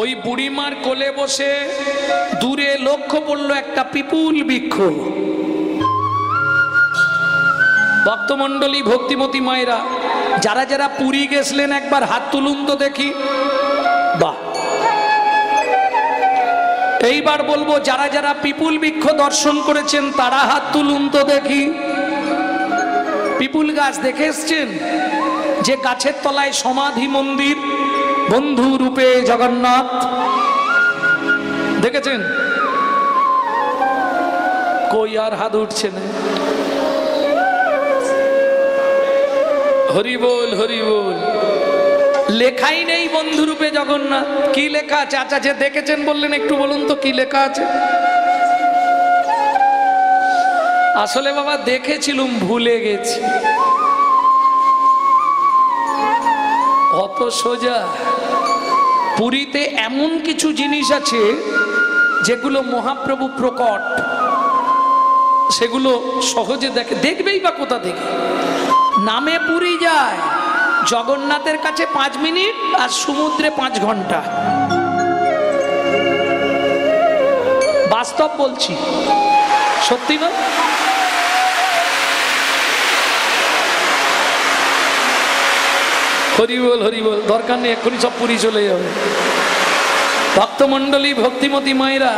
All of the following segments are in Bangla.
ওই বুড়িমার কোলে বসে দূরে লক্ষ্য পড়ল একটা পিপুল বৃক্ষ। ভক্তমণ্ডলী, ভক্তিমতী মায়েরা, যারা যারা পুরী গেছিলেন একবার হাত তুলুন তো দেখি। বাহ! এইবার বলবো যারা যারা পিপুল বৃক্ষ দর্শন করেছেন তারা হাত তুলুন তো দেখি। পিপুল গাছ দেখে এসছেন? যে গাছের তলায় সমাধি মন্দির, বন্ধু রূপে জগন্নাথ, দেখেছেন? কই আর হাত উঠছে না। হরি বল, হরি বল। লেখাই নেই বন্ধু রূপে জগন্নাথ। কি লেখা আছে? আচ্ছা, যে দেখেছেন বললেন, একটু বলুন তো কি লেখা আছে। আসলে বাবা দেখেছিলুম, ভুলে গেছি। অত সোজা? পুরীতে এমন কিছু জিনিস আছে যেগুলো মহাপ্রভু প্রকট, সেগুলো সহজে দেখবেই বা কোথা থেকে। নামে পুরী যায়, জগন্নাথের কাছে 5 মিনিট আর সমুদ্রে 5 ঘন্টা। বাস্তব বলছি, সত্যি না? হরি বল, হরি বল। দরকার নেই, এক্ষুনি সব পুরী চলে যাবে। ভক্তমণ্ডলী, ভক্তিমতী মায়েরা,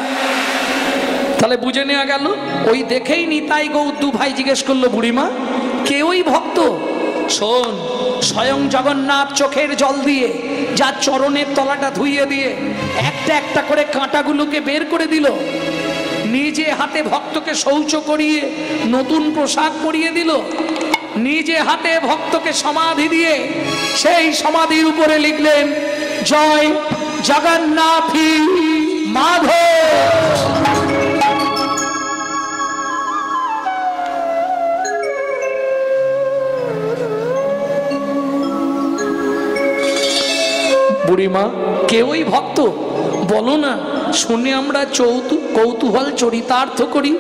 তাহলে বুঝে নেওয়া গেল। ওই দেখেই নিতাই গৌর ভাই জিজ্ঞেস করলো, বুড়িমা কে ওই ভক্ত? শোন, স্বয়ং জগন্নাথ চোখের জল দিয়ে, যার চরণের তলাটা ধুইয়ে দিয়ে একটা একটা করে কাঁটাগুলোকে বের করে দিল, নিজে হাতে ভক্তকে শৌচ করিয়ে নতুন পোশাক পরিয়ে দিল, নিজে হাতে ভক্তকে সমাধি দিয়ে সেই সমাধির উপরে লিখলেন, জয় জগন্নাথী মাধব। বুড়িমা কেউই ভক্ত? বলো না, শুনে আমরা কৌতূহল চরিতার্থ করি।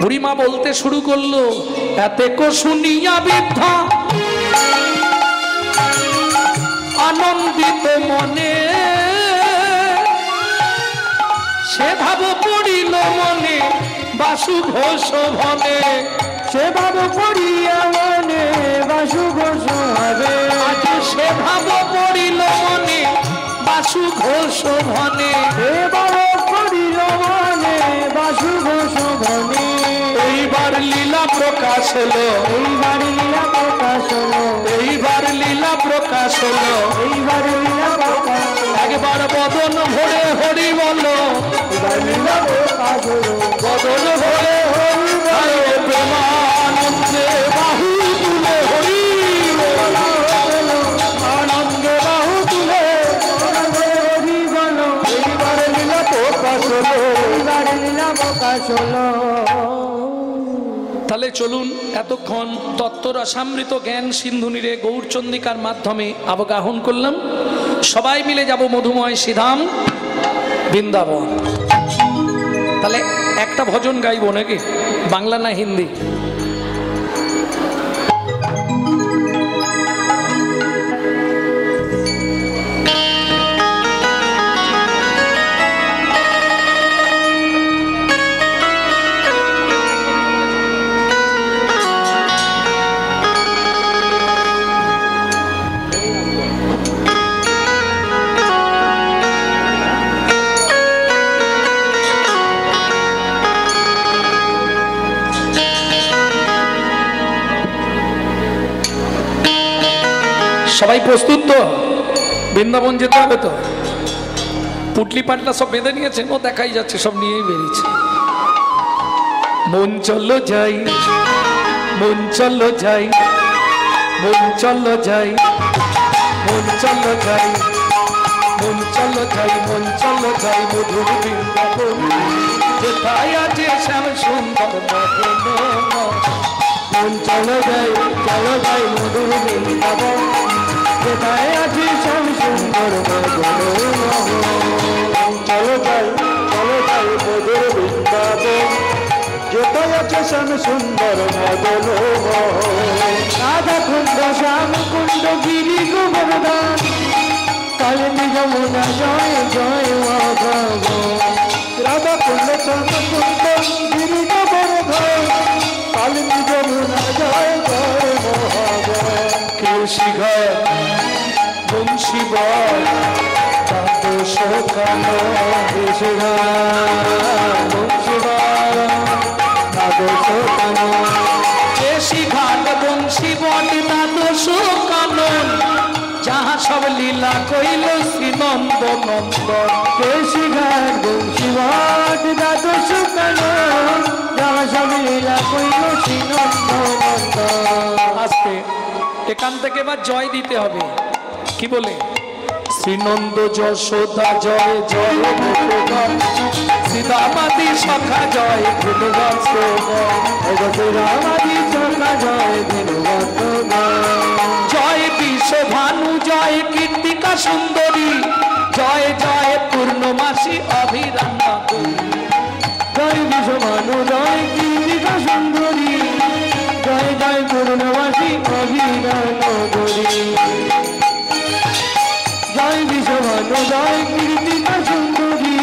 বুড়িমা বলতে শুরু করলো, এতে কো শুনিয়া বৃদ্ধা আনন্দিত মনে, সে ভাব পড়িল মনে বাসু ঘোষ ভনে, সে ভাব পড়িয়া মনে বাসু ঘোষ হবে, আজ সে ভাব পড়িল মনে বাসু ঘোষ ভনে, সে ভাব পড়িল মনে বাসু ঘোষ ভনে। এইবার লীলা প্রকাশ হলো, এইবার লীলা প্রকাশ হলো, এইবার লীলা প্রকাশ হলো, এইবার লীলা প্রকাশ। একবার বদন ভরে হরি বলো, এবার লীলা প্রকাশ হলো, বদন ভরে হরি বলো, প্রেমানন্দে বাহু তুলে হরি বলো, আনন্দে বাহু তুলে হরি বলো। এইবার লীলা প্রকাশ হলো, এইবার লীলা প্রকাশ হলো। তাহলে চলুন, এতক্ষণ তত্ত্বরসামৃত জ্ঞান সিন্ধুনিরে গৌরচন্দ্রিকার মাধ্যমে অবগাহন করলাম। সবাই মিলে যাব মধুময় শ্রীধাম বৃন্দাবন। তাহলে একটা ভজন গাইব নাকি? বাংলা না হিন্দি? সবাই প্রস্তুত তো? বৃন্দাবন যেতে হবে তো? পুটলি পাটলা সব বেঁধে নিয়েছেন? ও দেখাই যাচ্ছে, সব নিয়েই বেরিয়েছে। মন চলো যাই, মন চলো যাই, মন চলো যাই, মন চলো যাই, মন চলো যাই, মন চলো যাই, মধুর বৃন্দাবন যেথায় আছে শ্যাম সুন্দর মদন। মন চলো যাই, চলো যাই, মধুর বৃন্দাবন যেথায় আছে শ্যাম সুন্দর মদন। চলো যাই, চলো যাই, মধুর বৃন্দাবন যেথায় আছে শ্যাম সুন্দর মদন। গিরি গোবর্ধন কালিন্দী যমুনা জয় জয় মাধব রাধা কুণ্ড চন্দ্রকুণ্ড গিরি গোবর্ধন কালিন্দী যমুনা জয় জয় মহাব কৃষি ঘর বংশী বল শোকানো কৃষি ঘর বংশী বল শোকানো কৃষি ঘাট বংশী বল দ্বাদশ কানন যাহা সব লীলা কইল শ্রীনন্দ নন্দন কৃষি ঘাট বংশী বল দ্বাদশ কানন যাহা সব লীলা কইল শ্রীনন্দ নন্দন। আজকে এখান থেকে এবার জয় দিতে হবে। কি বলে? শ্রীনন্দ যশোদা জয় জয় ভগবান সীতামাতি সখা জয় ধন্যবাদ শ্রীরামাদি সখা জয় ধন্যবাদ জয় বিশ্বভানু জয় কীর্তিকা সুন্দরী জয় জয় পূর্ণমাসী অভিরাম জয় বিশ্বভানু জয় কীর্তিকা সুন্দরী জয় জয় পূর্ণমাসী অভিরাম জয় বিশ্বভানু জয় কীর্তিকা সুন্দরী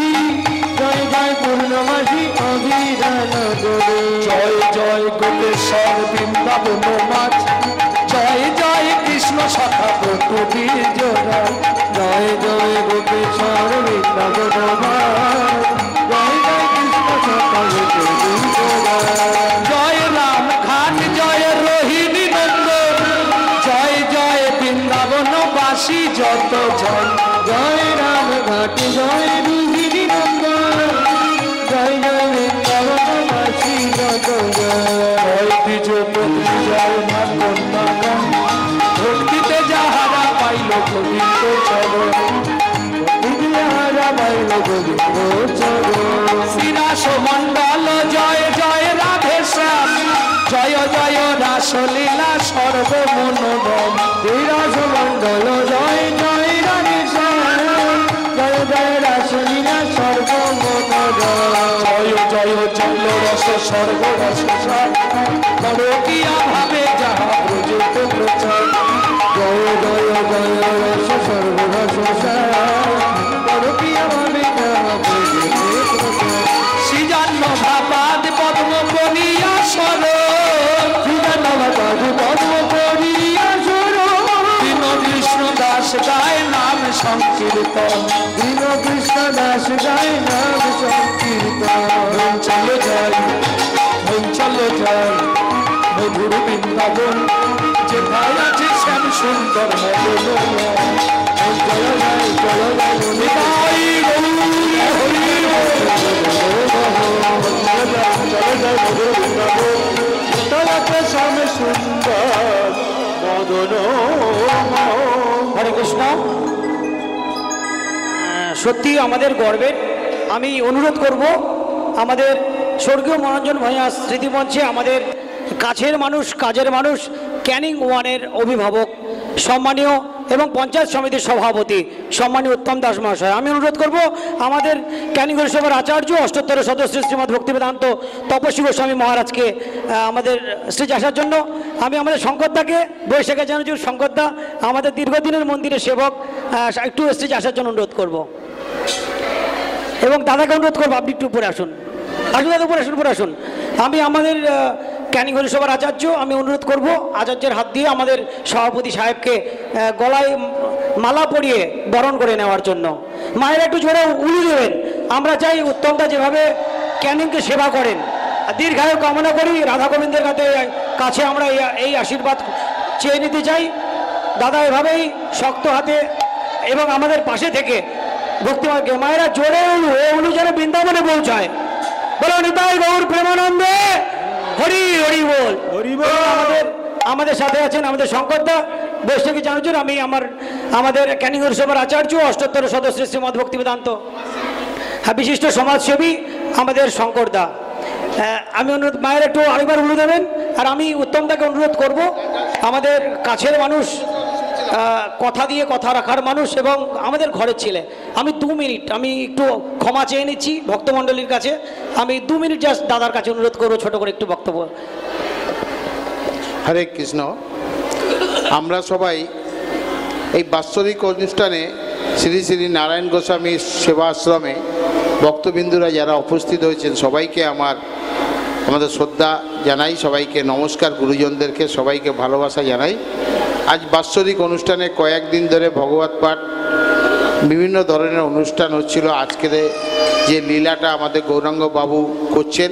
জয় জয় পূর্ণমাসী অভিরান জয় জয় গোপেশ্বর বৃন্দাবন মাছ জয় জয় কৃষ্ণ সখা বটুবীর জোড়া জয় জয় গোপেশ্বর বৃন্দাবন মাছ জয় জয় কৃষ্ণ সখা বটুবীর জোড়া জয় রাম ঘাট জয় রোহিণী নন্দন জয় জয় বৃন্দাবনবাসী যত জন জয় রাম ঘাট জয় রোহিণী নন্দন জয় জয় বৃন্দাবনবাসী যত জয় দ্বিজপতি জয় মা কন্যা ভক্তিতে যাহারা পাইল গোবিন্দ চরণ ভক্তিতে যাহারা পাইল গোবিন্দ চরণ শ্রীরাস মণ্ডল জয় জয় রাধে শ্যাম জয় জয় রাসলীলা সর্বমনোরম শ্রীরাস মণ্ডল জয় জয় রাধে শ্যাম জয় জয় রাসলীলা সর্বমনোরম জয় জয় চন্দ্র রস সর্বরস করকিয়া ভাবে যাহা প্রযুক্ত প্রচার জয় জয় জয় রস সর্বরস করকিয়া ভাবে যাহা প্রযুক্ত প্রচার শ্রীজান্ন ভাবাদ পদ্ম বনিয়া সর শ্রীজান্ন ভাবাদ পদ্ম বনিয়া সর দীন কৃষ্ণ দাস গায় নাম সংকীর্তন দীন কৃষ্ণ দাস গায় নাম সংকীর্তন চলো জয় চলো জয় মধুর বৃন্দাবন যে ভাই আছে শ্যাম সুন্দর মদন জয় জয় জয় শ্যাম সুন্দর মদন হরে কৃষ্ণ। সত্যি আমাদের গর্বের। আমি অনুরোধ করব আমাদের স্বর্গীয় মনোরঞ্জন ভূঁইয়া স্মৃতিমঞ্চে আমাদের কাছের মানুষ কাজের মানুষ ক্যানিং ওয়ানের অভিভাবক সম্মানীয় এবং পঞ্চায়েত সমিতির সভাপতি সম্মানীয় উত্তম দাস মহাশয়, আমি অনুরোধ করব আমাদের ক্যানিং হরিসভার আচার্য অষ্টোত্তর সদস্য শ্রীমৎ ভক্তিবেদান্ত তপস্বী গোস্বামী মহারাজকে আমাদের স্টেজে আসার জন্য। আমি আমাদের শঙ্করদাকে বৈশাখে জানাচ্ছি, শঙ্করদা আমাদের দীর্ঘদিনের মন্দিরের সেবক, একটু স্টেজে আসার জন্য অনুরোধ করব এবং দাদাকে অনুরোধ করবো আপনি একটু উপরে আসুন। আসুন দাদা, উপরে আসুন, উপরে আসুন। আমি আমাদের ক্যানিং হরিসভার আচার্য, আমি অনুরোধ করব আচার্যের হাত দিয়ে আমাদের সভাপতি সাহেবকে গলায় মালা পরিয়ে বরণ করে নেওয়ার জন্য। মায়েরা একটু জোরে উলু দেবেন। আমরা চাই উত্তমদা যেভাবে ক্যানিংকে সেবা করেন, দীর্ঘায়ু কামনা করি। রাধা গোবিন্দের কাছে আমরা এই আশীর্বাদ চেয়ে নিতে চাই। দাদা এভাবেই শক্ত হাতে এবং আমাদের পাশে থেকে ভক্তিমার্গে মায়েরা জোরে উলু, এ উলু যেন বৃন্দাবনে পৌঁছায়। বলো নিতাই গৌর প্রেমানন্দে হরি হরি বল, হরি বল। আমাদের সাথে আছেন আমাদের শঙ্করদা বৈষ্ণবী জানুচুর, আমি আমাদের ক্যানিং হরিসভার আচার্য অষ্টোত্তর সদস্য শ্রীমৎ ভক্তিবেদান্ত বিশিষ্ট সমাজসেবী আমাদের শঙ্করদা। আমি অনুরোধ মায়ের একটু আরেকবার উলু দেবেন। আর আমি উত্তমদাকে অনুরোধ করব, আমাদের কাছের মানুষ, কথা দিয়ে কথা রাখার মানুষ এবং আমাদের ঘরের ছেলে। আমি 2 মিনিট আমি একটু ক্ষমা চেয়ে নিচ্ছি ভক্তমণ্ডলীর কাছে। আমি 2 মিনিট জাস্ট দাদার কাছে অনুরোধ করবো ছোট করে একটু বক্তব্য। হরে কৃষ্ণ। আমরা সবাই এই বাৎসরিক অনুষ্ঠানে শ্রী শ্রী নারায়ণ গোস্বামী সেবা আশ্রমে ভক্তবিন্দুরা যারা উপস্থিত হয়েছেন সবাইকে আমাদের শ্রদ্ধা জানাই, সবাইকে নমস্কার, গুরুজনদেরকে সবাইকে ভালোবাসা জানাই। আজ বাৎসরিক অনুষ্ঠানে কয়েকদিন ধরে ভগবত পাঠ বিভিন্ন ধরনের অনুষ্ঠান হচ্ছিল। আজকের যে লীলাটা আমাদের গৌরাঙ্গ বাবু করছেন,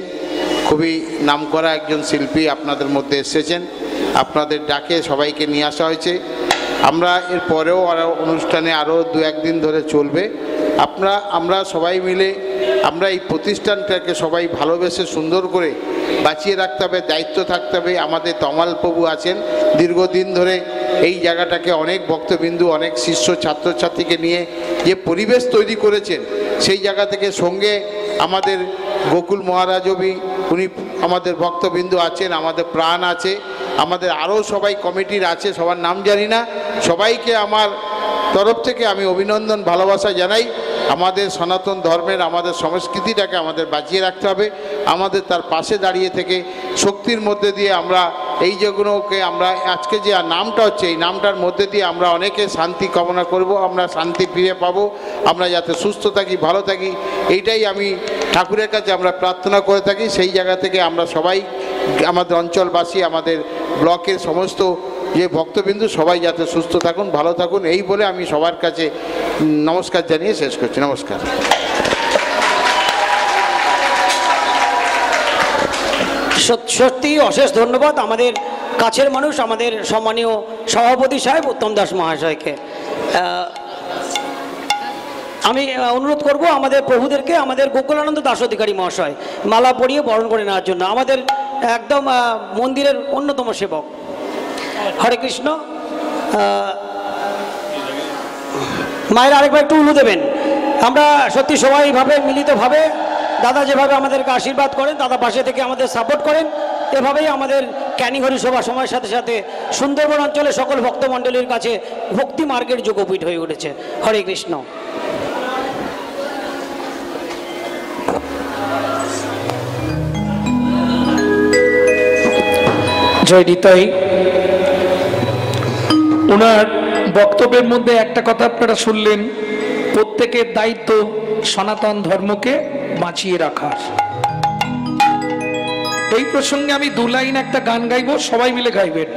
খুবই নামকরা একজন শিল্পী আপনাদের মধ্যে এসেছেন, আপনাদের ডাকে সবাইকে নিয়ে আসা হয়েছে। আমরা এর পরেও অনুষ্ঠানে আরও 2-1 দিন ধরে চলবে। আমরা সবাই মিলে আমরা এই প্রতিষ্ঠানটাকে সবাই ভালোবেসে সুন্দর করে বাঁচিয়ে রাখতে হবে, দায়িত্ব থাকতে হবে। আমাদের তমাল প্রভু আছেন দীর্ঘদিন ধরে এই জায়গাটাকে অনেক ভক্তবিন্দু, অনেক শিষ্য ছাত্রছাত্রীকে নিয়ে যে পরিবেশ তৈরি করেছেন, সেই জায়গা থেকে সঙ্গে আমাদের গোকুল মহারাজবি উনি আমাদের ভক্তবিন্দু আছেন, আমাদের প্রাণ আছে, আমাদের আরও সবাই কমিটির আছে, সবার নাম জানি না। সবাইকে আমার তরফ থেকে আমি অভিনন্দন, ভালোবাসা জানাই। আমাদের সনাতন ধর্মের, আমাদের সংস্কৃতিটাকে আমাদের বাঁচিয়ে রাখতে হবে। আমাদের তার পাশে দাঁড়িয়ে থেকে শক্তির মধ্যে দিয়ে আমরা এই যেগুলোকে আমরা আজকে যে নামটা হচ্ছে, এই নামটার মধ্যে দিয়ে আমরা অনেকে শান্তি কামনা করব, আমরা শান্তি ফিরে পাবো, আমরা যাতে সুস্থ থাকি, ভালো থাকি, এইটাই আমি ঠাকুরের কাছে আমরা প্রার্থনা করে থাকি। সেই জায়গা থেকে আমরা সবাই, আমাদের অঞ্চলবাসী, আমাদের ব্লকের সমস্ত যে ভক্তবিন্দু সবাই যাতে সুস্থ থাকুন, ভালো থাকুন, এই বলে আমি সবার কাছে নমস্কার জানিয়ে শেষ করছি। নমস্কার। সত্যি অশেষ ধন্যবাদ আমাদের কাছের মানুষ, আমাদের সম্মানীয় সভাপতি সাহেব উত্তম দাস মহাশয়কে। আমি অনুরোধ করব আমাদের প্রভুদেরকে, আমাদের গোকুলানন্দ দাস অধিকারী মহাশয় মালা পরিয়ে বরণ করে নেওয়ার জন্য, আমাদের একদম মন্দিরের অন্যতম সেবক। হরে কৃষ্ণ। মায়ের আরেকবার একটু উলু দেবেন। আমরা সত্যি সবাই এইভাবে মিলিতভাবে দাদা যেভাবে আমাদেরকে আশীর্বাদ করেন, দাদা পাশে থেকে আমাদের সাপোর্ট করেন, এভাবেই আমাদের ক্যানিং হরিসভা সময়ের সাথে সাথে সুন্দরবন অঞ্চলে সকল ভক্তমণ্ডলীর কাছে ভক্তি মার্গের যোগপীঠ হয়ে উঠেছে। হরে কৃষ্ণ। জয় নিতাই। ওনার বক্তব্যের মধ্যে একটা কথা আপনারা শুনলেন, প্রত্যেকের দায়িত্ব সনাতন ধর্মকে বাঁচিয়ে রাখার। এই প্রসঙ্গে আমি 2 লাইন একটা গান গাইব, সবাই মিলে গাইবেন।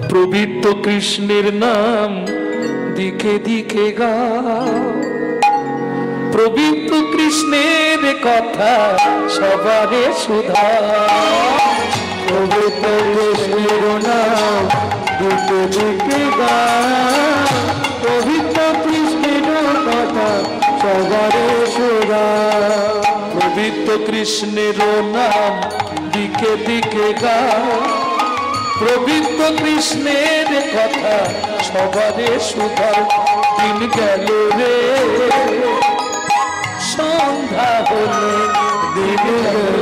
প্রবৃত্ত কৃষ্ণের নাম দিকে দিকে গাও, প্রবৃত্ত কৃষ্ণের কথা সবারে সুধা, প্রবৃত্ত কৃষ্ণের নাম দিকে দিকে গাও, প্রবৃত্ত কৃষ্ণের কথা সবারে সুধা, প্রবৃত্ত কৃষ্ণের নাম দিকে দিকে গাও, প্রবৃত্ত কৃষ্ণের কথা সবারে সুধা। দিন গেল রে সন্ধ্যা হলে, দিন গেল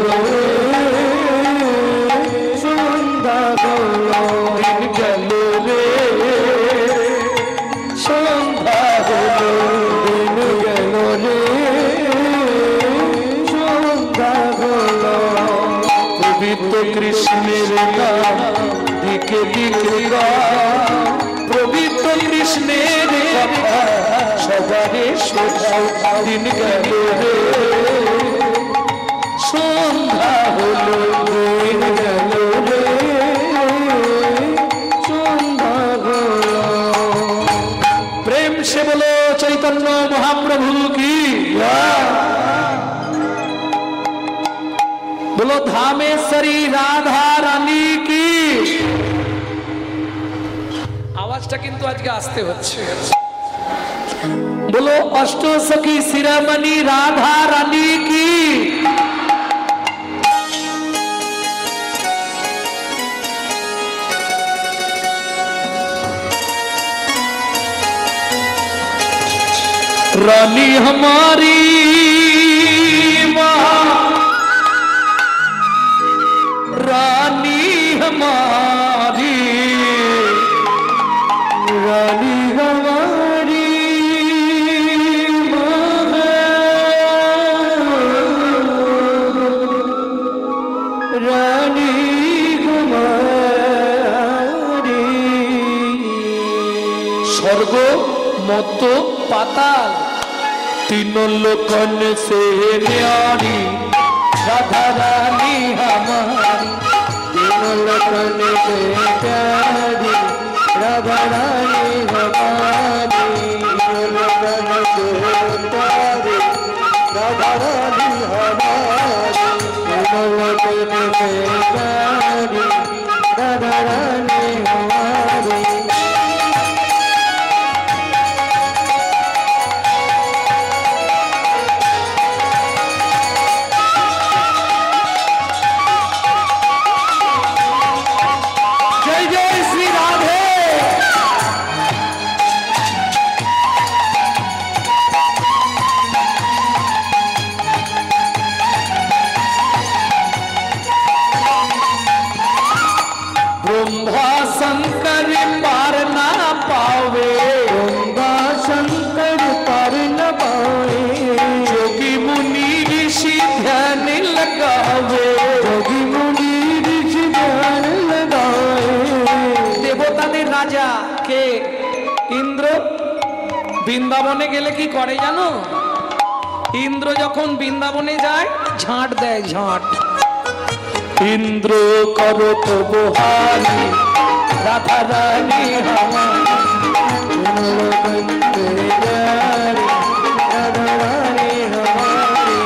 সন্ধ্যা হল, দিন গেল রে সন্ধ্যা হল, দিন গেল রে সন্ধ্যা হল, পবিত্র কৃষ্ণের নাম দিকে দিকে গাও, পবিত্র কৃষ্ণের কথা সবারে শোনাও। দিন গেল রে সন্ধ্যা হলো, দিন গেল রে সন্ধ্যা হলো। প্রেম সে বলো চৈতন্য মহাপ্রভু কি, বলো ধামেশ্বরী রাধা রানী কি। আওয়াজটা কিন্তু আজকে আসতে হচ্ছে। বলো অষ্ট সখী শিরামণি রাধা রানী কি। रानी हमारी रानी हमारी, रानी हमारी रानी हमारी। स्वर्ग मत पाताल तीनों लोकन से न्यारी राधा रानी हमारी तीनों लोकन से प्यारी राधा रानी हमारी तीनों लोकन से प्यारी राधा रानी हमारी तीनों लोकन से प्यारी राधा रानी हमारी। ब्रह्मा शंकर पार ना पावे ब्रह्मा शंकर पार न पावे योगी मुनि ऋषि ध्यान लगावे योगी मुनि ऋषि ध्यान लगावे। দেবতাদের রাজা কে? ইন্দ্র। বৃন্দাবনে গেলে কি করে জানো? ইন্দ্র যখন বৃন্দাবনে যায় ঝাঁট দেয়, ঝাঁট। इंद्र करो तो बुहारी राधा रानी हमारी राधा रानी हमारी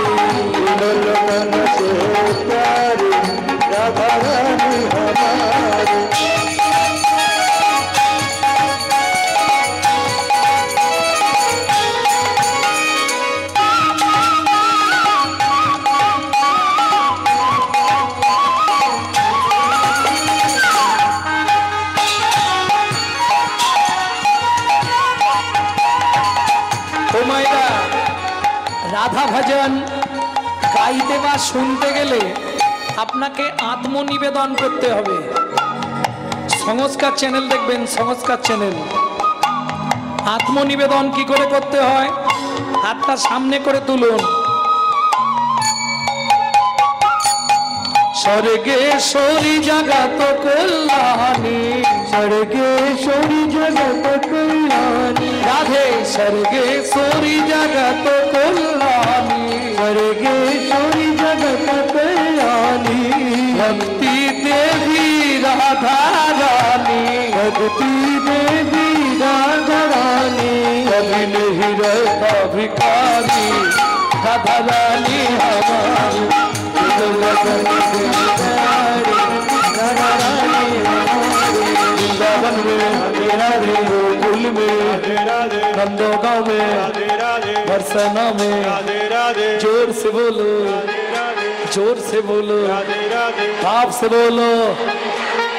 राधा रानी हमारी। রাধা ভজন গাইতে বা শুনতে গেলে আপনাকে আত্মনিবেদন করতে হবে। সংস্কার চ্যানেল দেখবেন, সংস্কার চ্যানেল। আত্মনিবেদন কি করে করতে হয়? হাতটা সামনে করে তুলুন। স্বর্গেশ্বরী জগত কল্যাণী স্বর্গেশ্বরী জগত কল্যাণী রাধে স্বর্গেশ্বরী জগত কল্যাণী স্বর্গেশ্বরী জগত কল্যাণী ভক্তি দেবী রাধা রানী ভক্তি দেবী রাধা রানী কবি नहीं रहता भिखारी राधा रानी हमारी वृंदावन में गोकुल में नंदोगांव में बरसाना में जोर से बोलो, जोर से बोलो, भाव से बोलो,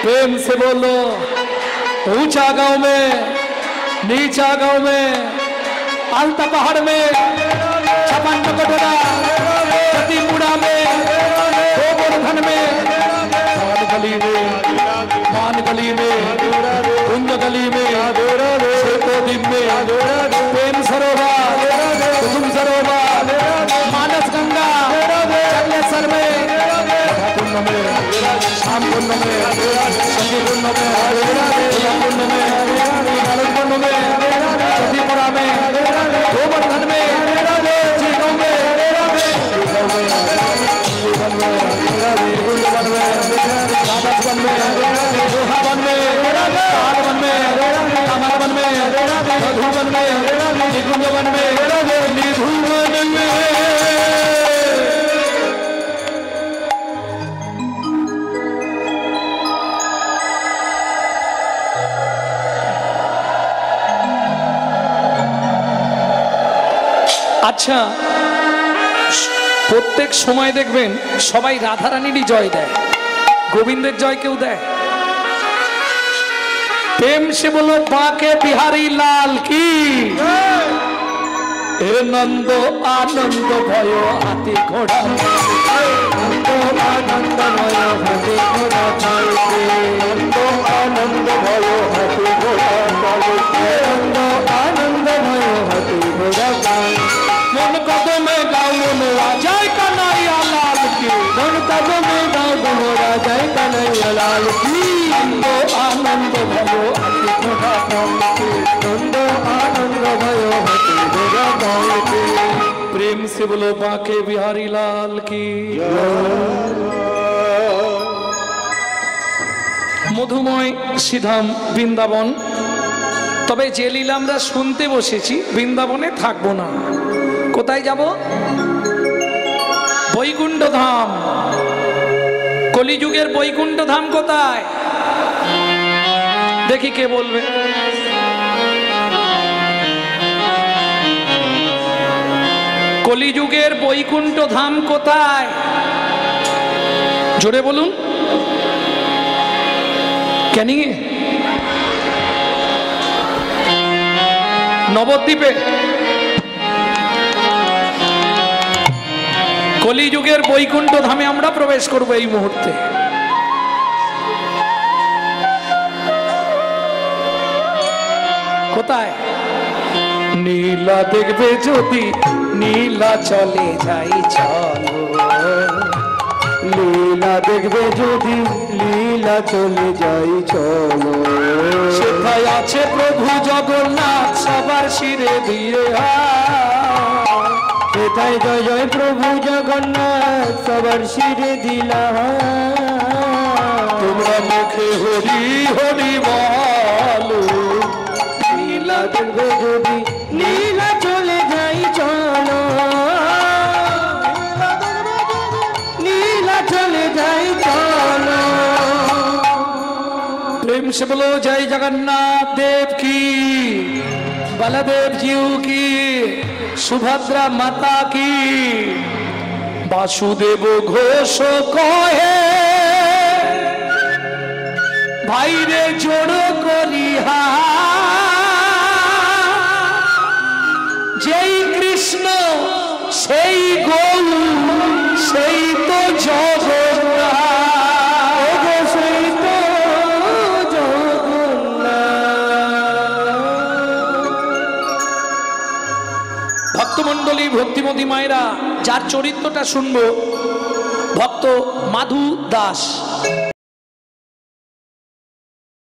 प्रेम से बोलो। ऊंचा गांव में, नीचा गांव में, आलता पहाड़ में, छपन कटोरा सतीपुरा में, गोवर्धन में, मान गली में, मान गली में, कुंज गली में, शेकोदीप में, प्रेम सरोवर, कुसुम सरोवर, मानस गंगा, जलेसर में, कुंड में, शाम कुंड में, संगी कुंड में, कुंड में, कुंड में, सतीपुरा में, गोवर्धन में, चीरों में, আচ্ছা, প্রত্যেক সময় দেখবেন সবাই রাধারানীরই জয় দেয়, গোবিন্দের জয় কেউ দেয়? প্রেম সে বলো বাঁকে বিহারী লাল কি হে নন্দ আনন্দ ভয় হাতি ঘোড়া নন্দ আনন্দ ভয় হাতি ঘোড়া নন্দ আনন্দ ভয় হাতি ঘোড়া নন্দ আনন্দ ভয় হাতি ঘোড়া মন কদমে গাও মনোরা জয় কানাইয়া লাল কি মন কদমে গাও মনোরা জয় কানাইয়া লাল কি নন্দ আনন্দ भयो হাতি ঘোড়া দৌড়তে, নন্দ आनंद भयो हाथी घोड़ा दौड़ते। प्रेम से बोलो बांके बिहारी लाल की। মধুময় শ্রীধাম বৃন্দাবন। তবে যে লীলা আমরা শুনতে বসেছি, বৃন্দাবনে থাকবো না। কোথায় যাব? বৈকুণ্ঠ ধাম। কলিযুগের বৈকুণ্ঠ ধাম কোথায়? দেখি কে বলবে। কলিযুগের বৈকুণ্ঠ ধাম কোথায়? জোরে বলুন। ক্যানিংয়ে, নবদ্বীপে। কলিযুগের বৈকুণ্ঠ ধামে আমরা প্রবেশ করব এই মুহূর্তে। কোথায়? নীলা দেখবে যদি নীলা চলে যাই চলো, লীলা দেখবে যদি লীলা চলে যাই চলো। সেথায় আছে প্রভু জগন্নাথ সবার শিরে দিয়ে হাত, সেথায় জয় জয় প্রভু জগন্নাথ সবার শিরে দিলা হাত। তোমরা মুখে হরি হরি বলো, নীলা দেখবে যদি নীলা চলে যাই চলো, নীলা চলে যাই চলো। प्रेम से बोलो जय जगन्नाथ देव की, बलदेव जीव की, सुभद्रा माता की। वासुदेव घोष कहे भाई रे जोड़ करी हा, जय कृष्ण সেই গৌ সেই তো জগন্নাথ, সেই তো জগন্নাথ। ভক্তমণ্ডলী, ভক্তিমতী মায়েরা, যার চরিত্রটা শুনবো ভক্ত মাধু দাস।